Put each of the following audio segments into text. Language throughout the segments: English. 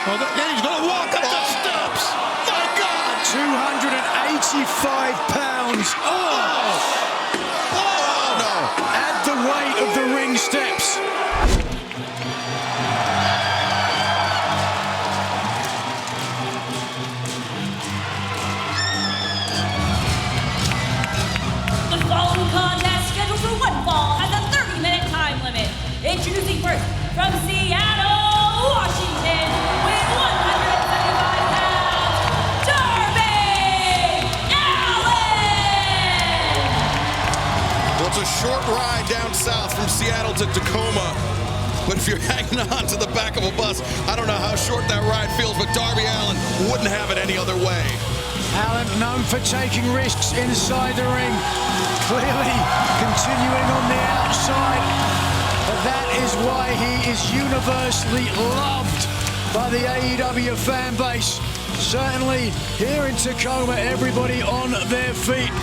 He's going to walk up the steps. My God. 285 pounds. Oh, No. add the weight of the ring steps. The following contest, scheduled for one fall, has a 30-minute time limit. Introducing first from Seattle, Washington, with 175 pounds, Darby Allin! Well, it's a short ride down south from Seattle to Tacoma. But if you're hanging on to the back of a bus, I don't know how short that ride feels, but Darby Allin wouldn't have it any other way. Allin, known for taking risks inside the ring, clearly continuing on the outside, but that is why he is universally loved by the AEW fan base. Certainly here in Tacoma, everybody on their feet.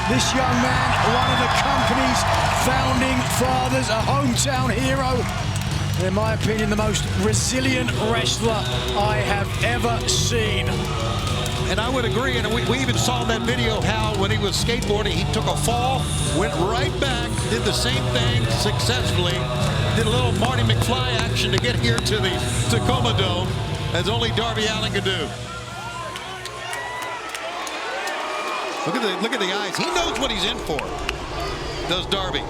This young man, one of the company's founding fathers, a hometown hero, and in my opinion, the most resilient wrestler I have ever seen. And I would agree, and we even saw in that video how when he was skateboarding, he took a fall, went right back, did the same thing successfully, did a little Marty McFly action to get here to the Tacoma Dome, as only Darby Allin could do. Look at the eyes. He knows what he's in for, does Darby.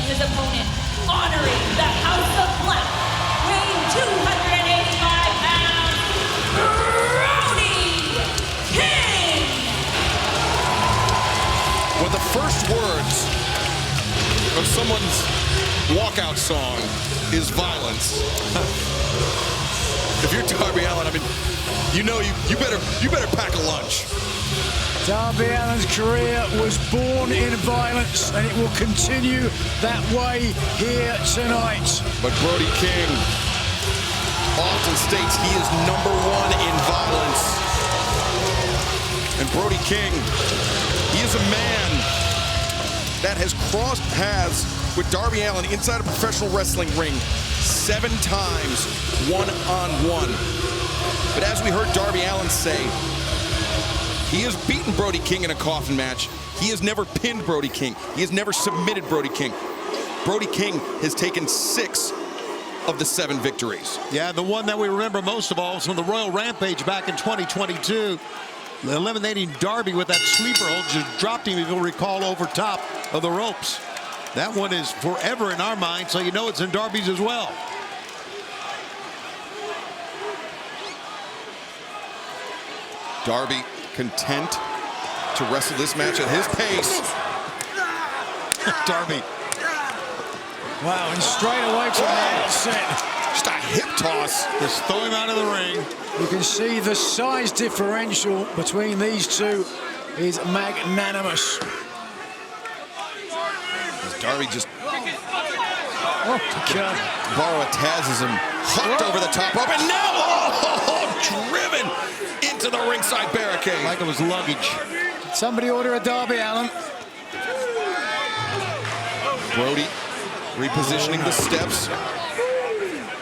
His opponent, honoring the House of Black, weighing 285 pounds, Brody King! When the first words of someone's walkout song is violence, if you're Darby Allin, I mean, you know you better pack a lunch. Darby Allin's career was born in violence, and it will continue that way here tonight. But Brody King often states he is #1 in violence. And Brody King, he is a man that has crossed paths with Darby Allin inside a professional wrestling ring 7 times, one-on-one. But as we heard Darby Allin say, he has beaten Brody King in a coffin match. He has never pinned Brody King. He has never submitted Brody King. Brody King has taken 6 of the 7 victories. Yeah, the one that we remember most of all was from the Royal Rampage back in 2022, eliminating Darby with that sleeper hold, just dropped him, if you'll recall, over top of the ropes. That one is forever in our mind, so you know it's in Darby's as well. Darby content to wrestle this match at his pace. Darby. Wow, and straight away from the outset, Just a hip toss. Just throw him out of the ring. you can see the size differential between these two is magnanimous. As Darby just Borrow a Tazism, hooked over the top rope, and now driven into the ringside barricade. Like it was luggage. Somebody order a Darby Allin. Brody repositioning the steps.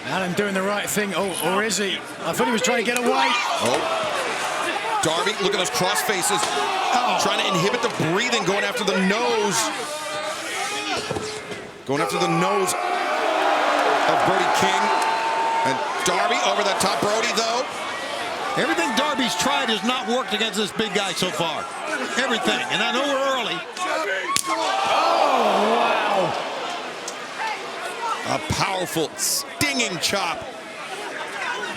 Allin doing the right thing. Oh, or is he? I thought he was trying to get away. Oh. Darby, look at those cross faces. Trying to inhibit the breathing, going after the nose. Going after the nose of Brody King. And Darby over the top. Brody, though. Everything Darby's tried has not worked against this big guy so far. Everything. And I know we're early. Oh, wow. A powerful, stinging chop.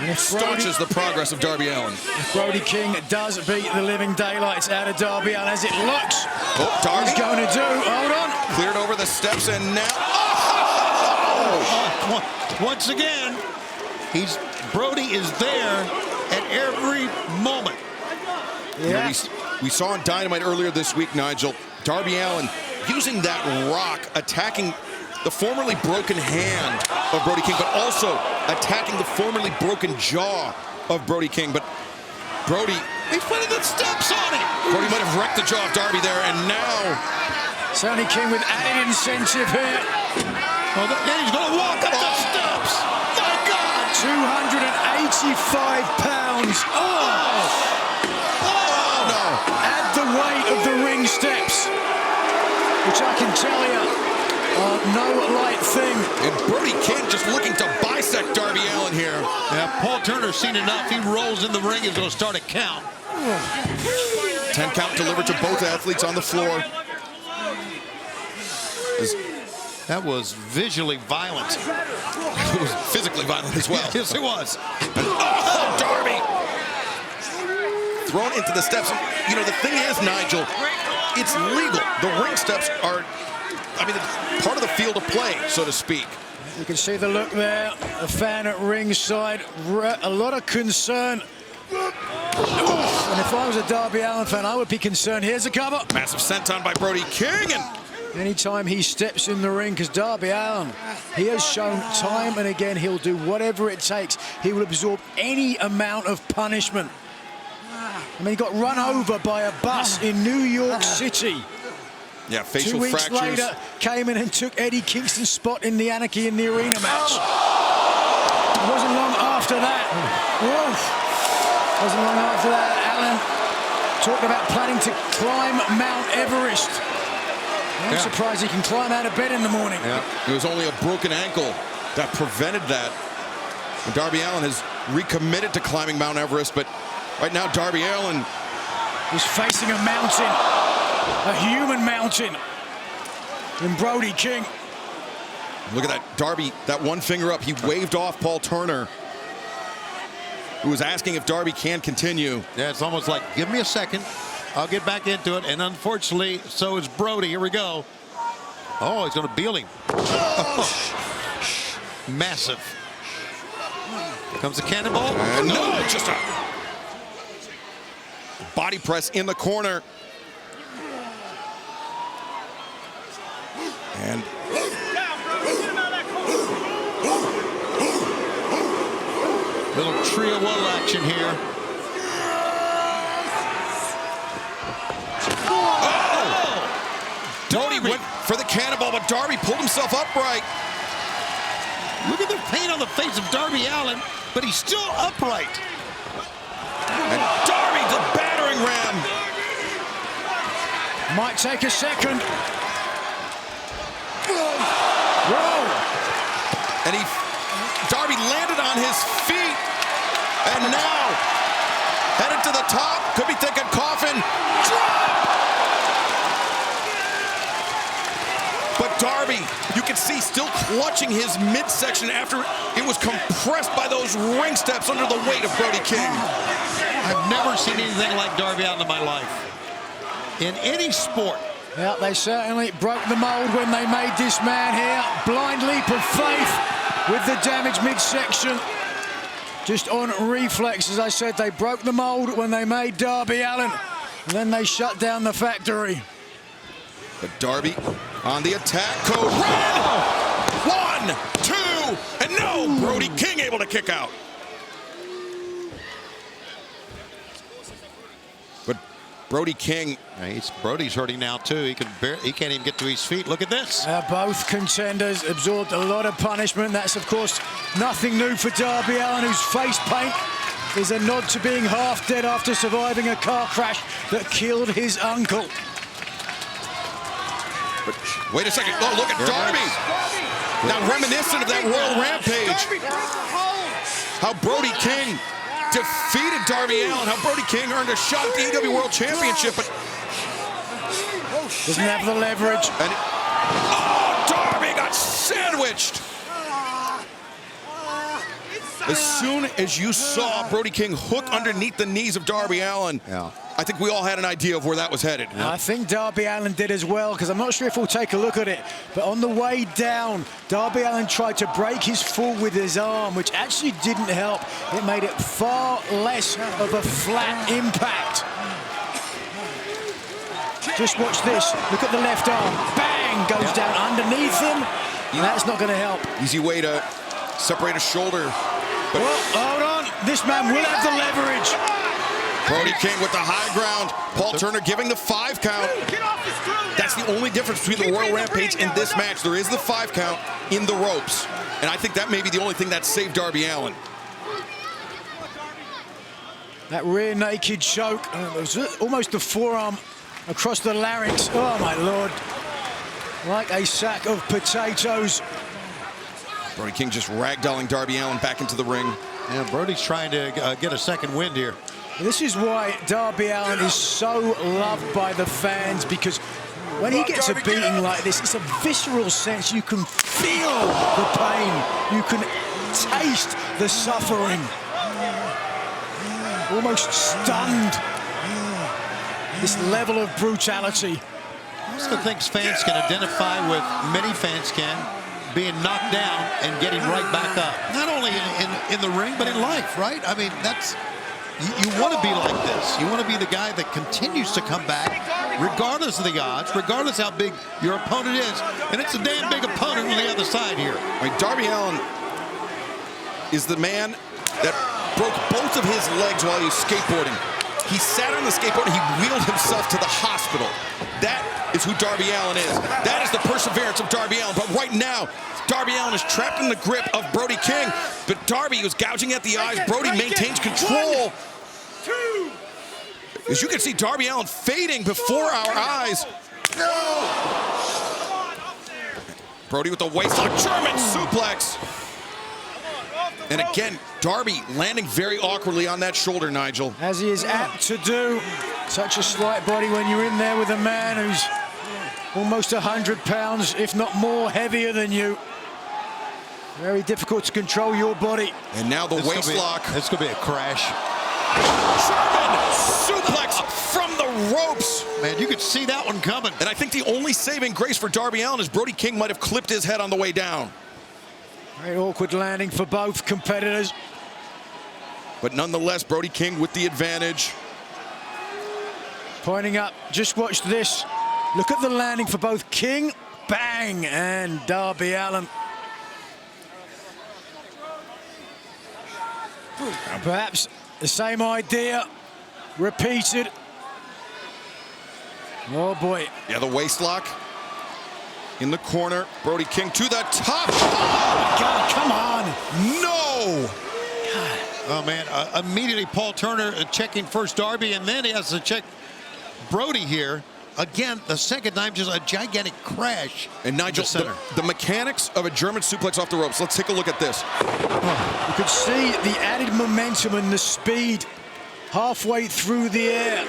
And if Staunches the progress of Darby Allin. Brody King does beat the living daylights out of Darby Allin, as it looks. Oh, Darby. He's going to do. Hold on. Cleared over the steps, and now... Once again, Brody is there at every moment. You know, we saw on Dynamite earlier this week, Nigel, Darby Allin using that rock, attacking the formerly broken hand of Brody King, but also attacking the formerly broken jaw of Brody King. But Brody, He's putting the steps on him. cracked the jaw of Darby there, and now Sonny King with added incentive here. Oh, he's going to walk up the steps. My God! 285 pounds. oh no! Add the weight of the ring steps, which I can tell you are no light thing. And Brody King just looking to bisect Darby Allin here. Yeah, Paul Turner's seen enough. He rolls in the ring. He's going to start a count. 10 count delivered to both athletes on the floor. That was visually violent. It was physically violent as well. Yes, it was. And, Darby! Thrown into the steps. You know, the thing is, Nigel, it's legal. The ring steps are, it's part of the field of play, so to speak. You can see the look there. A fan at ringside. A lot of concern. And if I was a Darby Allin fan, I would be concerned. Here's a cover. Massive senton by Brody King. And anytime he steps in the ring, because Darby Allin, he has shown time and again he'll do whatever it takes. He will absorb any amount of punishment. He got run over by a bus in New York City. Yeah, facial 2 weeks fractures. later, came in and took Eddie Kingston's spot in the Anarchy in the Arena match. It wasn't long after that. Wasn't long after that, Allin talked about planning to climb Mount Everest. I'm surprised he can climb out of bed in the morning. Yeah. It was only a broken ankle that prevented that. And Darby Allin has recommitted to climbing Mount Everest, but right now Darby Allin is facing a mountain, a human mountain, in Brody King. Look at that, Darby, that one finger up. He waved off Paul Turner, who was asking if Darby can continue. Yeah, it's almost like, give me a second. I'll get back into it. And unfortunately, so is Brody. Here we go. Oh, he's going to Beal him. Massive. Here comes the cannonball. No, just a body press in the corner. And little trio wall action here. Brody went for the cannonball, but Darby pulled himself upright. Look at the pain on the face of Darby Allin, but he's still upright. And Darby, the battering ram. Might take a second. Whoa! And Darby landed on his feet. And now, headed to the top. Could be thinking coffin. Drop! But Darby, you can see, still clutching his midsection after it was compressed by those ring steps under the weight of Brody King. I've never seen anything like Darby Allin in my life. In any sport. Yeah, they certainly broke the mold when they made this man here. Blind leap of faith with the damaged midsection. Just on reflex, as I said, they broke the mold when they made Darby Allin. And then they shut down the factory. But Darby on the attack code. Run! 1, 2, and no! Brody King able to kick out. But Brody King. Brody's hurting now too. He can't even get to his feet. Look at this. Both contenders absorbed a lot of punishment. That's, of course, nothing new for Darby Allin, whose face paint is a nod to being half dead after surviving a car crash that killed his uncle. But wait a second. Oh, look at Darby. Now reminiscent of that Royal Rampage. How Brody King defeated Darby Allin. How Brody King earned a shot at the AEW World Championship. But doesn't have the leverage. And Darby got sandwiched. As soon as you saw Brody King hook underneath the knees of Darby Allin, I think we all had an idea of where that was headed. I think Darby Allin did as well, because I'm not sure if we'll take a look at it, but on the way down, Darby Allin tried to break his fall with his arm, which actually didn't help. It made it far less of a flat impact. Just watch this. Look at the left arm. Bang! Goes down underneath him. And that's not going to help. Easy way to separate a shoulder. But well, hold on. This man will have the leverage. Brody King with the high ground. Paul Turner giving the 5 count. That's the only difference between the Royal Rampage and this match. There is the 5 count in the ropes. And I think that may be the only thing that saved Darby Allin. That rear naked choke. It was almost the forearm across the larynx. Oh, my Lord. Like a sack of potatoes. Brody King just ragdolling Darby Allin back into the ring. Yeah, Brody's trying to get a second wind here. This is why Darby Allin is so loved by the fans, because when he gets a beating like this, it's a visceral sense. You can feel the pain. You can taste the suffering. Almost stunned. This level of brutality. Those are the things fans can identify with, many fans can, being knocked down and getting right back up. Not only in the ring, but in life, right? I mean, that's, you want to be like this. You want to be the guy that continues to come back, regardless of the odds, regardless how big your opponent is. And it's a damn big opponent on the other side here. Right, Darby Allin is the man that broke both of his legs while he was skateboarding. He sat on the skateboard and he wheeled himself to the hospital. That is who Darby Allin is. That is the perseverance of Darby Allin. But right now, Darby Allin is trapped in the grip of Brody King. But Darby was gouging at the eyes. Brody maintains control. 1, 2. As you can see, Darby Allin fading before our eyes. Brody with the waistlock, German suplex. And again, Darby landing very awkwardly on that shoulder, Nigel. As he is apt to do. Such a slight body when you're in there with a man who's almost 100 pounds, if not more, heavier than you. Very difficult to control your body. And now the waistlock. It's going to be a crash. German suplex from the ropes. Man, you could see that one coming. And I think the only saving grace for Darby Allin is Brody King might have clipped his head on the way down. Very awkward landing for both competitors. But nonetheless, Brody King with the advantage. Pointing up, just watch this. Look at the landing for both King, bang, and Darby Allin. Perhaps the same idea, repeated. Oh boy. Yeah, the waistlock in the corner. Brody King to the top. Oh God, come on. No. God. Oh man, immediately Paul Turner checking first Darby, and then he has to check Brody here. Again, the second time, just a gigantic crash. And Nigel, the mechanics of a German suplex off the ropes. Let's take a look at this. You could see the added momentum and the speed halfway through the air.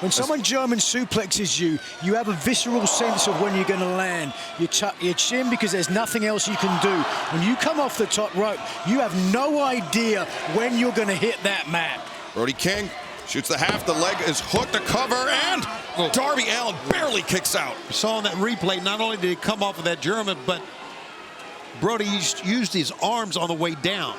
When someone German suplexes you, you have a visceral sense of when you're going to land. You tuck your chin because there's nothing else you can do. When you come off the top rope, you have no idea when you're going to hit that mat. Brody King shoots the half, the leg is hooked, the cover, and Darby Allin barely kicks out. You saw in that replay, not only did he come off of that German, but Brody used his arms on the way down.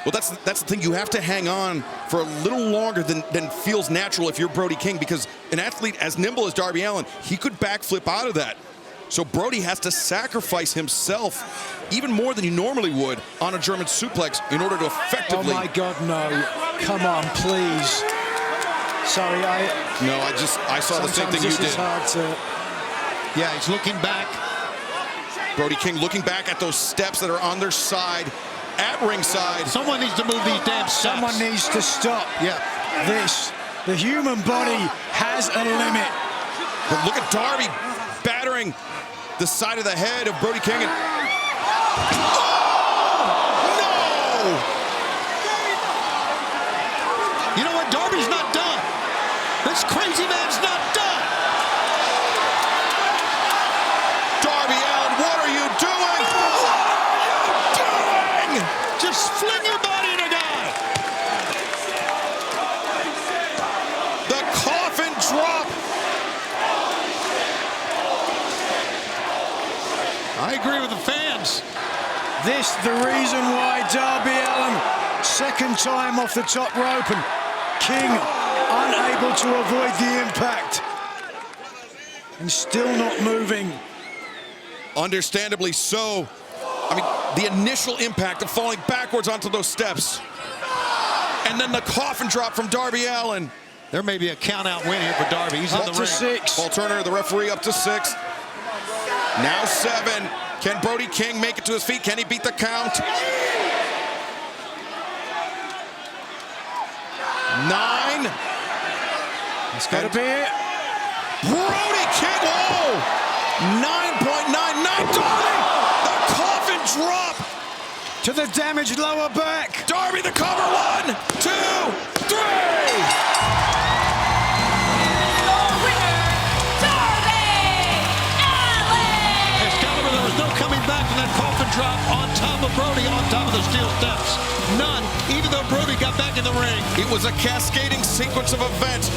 Well, that's the thing. You have to hang on for a little longer than feels natural if you're Brody King, because an athlete as nimble as Darby Allin, he could backflip out of that. So Brody has to sacrifice himself even more than he normally would on a German suplex in order to effectively... Oh, my God, no. Come on, please. Sorry, I saw the same thing you did. Hard to... Yeah, he's looking back. Brody King looking back at those steps that are on their side, at ringside. Someone needs to move these damn steps. Someone needs to stop. Yeah. This. The human body has a limit. But look at Darby battering the side of the head of Brody King. And... Oh! No! You know what? Darby's not done. This crazy man's not done. Darby Allin, what are you doing? What are you doing? Just fling your body in a guy. The coffin drop. I agree with the fans. This the reason why Darby Allin, second time off the top rope, and King unable to avoid the impact. And still not moving. Understandably so. I mean, the initial impact of falling backwards onto those steps. And then the coffin drop from Darby Allin. There may be a count-out win here for Darby. He's in the Up to ring. 6. Paul Turner, the referee, up to 6. Now 7. Can Brody King make it to his feet? Can he beat the count? 9. It's got to be it. Brody King, whoa! 9.99, Darby! The coffin drop! To the damaged lower back. Darby the cover, 1, 2, 3! Your winner, Darby Allin! Excalibur, there was no coming back from that coffin drop on top of Brody, on top of the steel steps. None, even though Brody got back in the ring. It was a cascading sequence of events.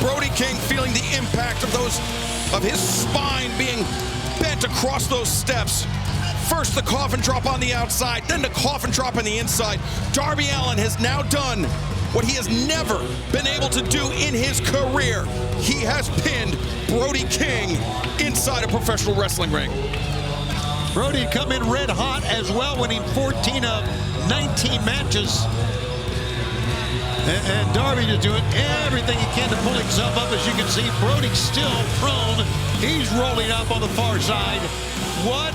Brody King feeling the impact of his spine being bent across those steps. First the coffin drop on the outside, then the coffin drop on the inside. Darby Allin has now done what he has never been able to do in his career. He has pinned Brody King inside a professional wrestling ring. Brody had come in red hot as well, winning 14 of 19 matches. And Darby is doing everything he can to pull himself up. As you can see, Brody's still prone. He's rolling up on the far side. What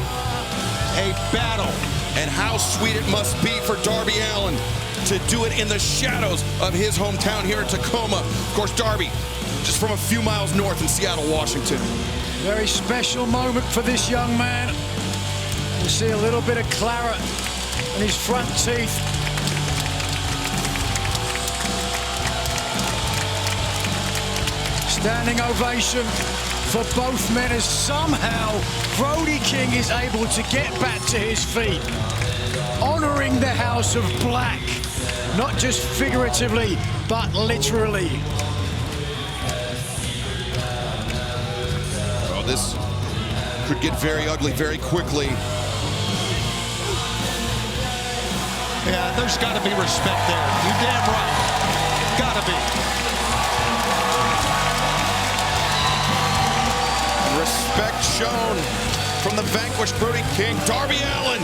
a battle. And how sweet it must be for Darby Allin to do it in the shadows of his hometown here in Tacoma. Of course, Darby, just from a few miles north in Seattle, Washington. Very special moment for this young man. You see a little bit of claret in his front teeth. Standing ovation for both men as somehow Brody King is able to get back to his feet, honoring the House of Black, not just figuratively, but literally. Well, this could get very ugly very quickly. Yeah, there's got to be respect there. You damn right. Got to be. Respect shown from the vanquished Brody King. Darby Allin,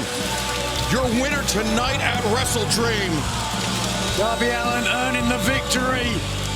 your winner tonight at WrestleDream. Darby Allin earning the victory.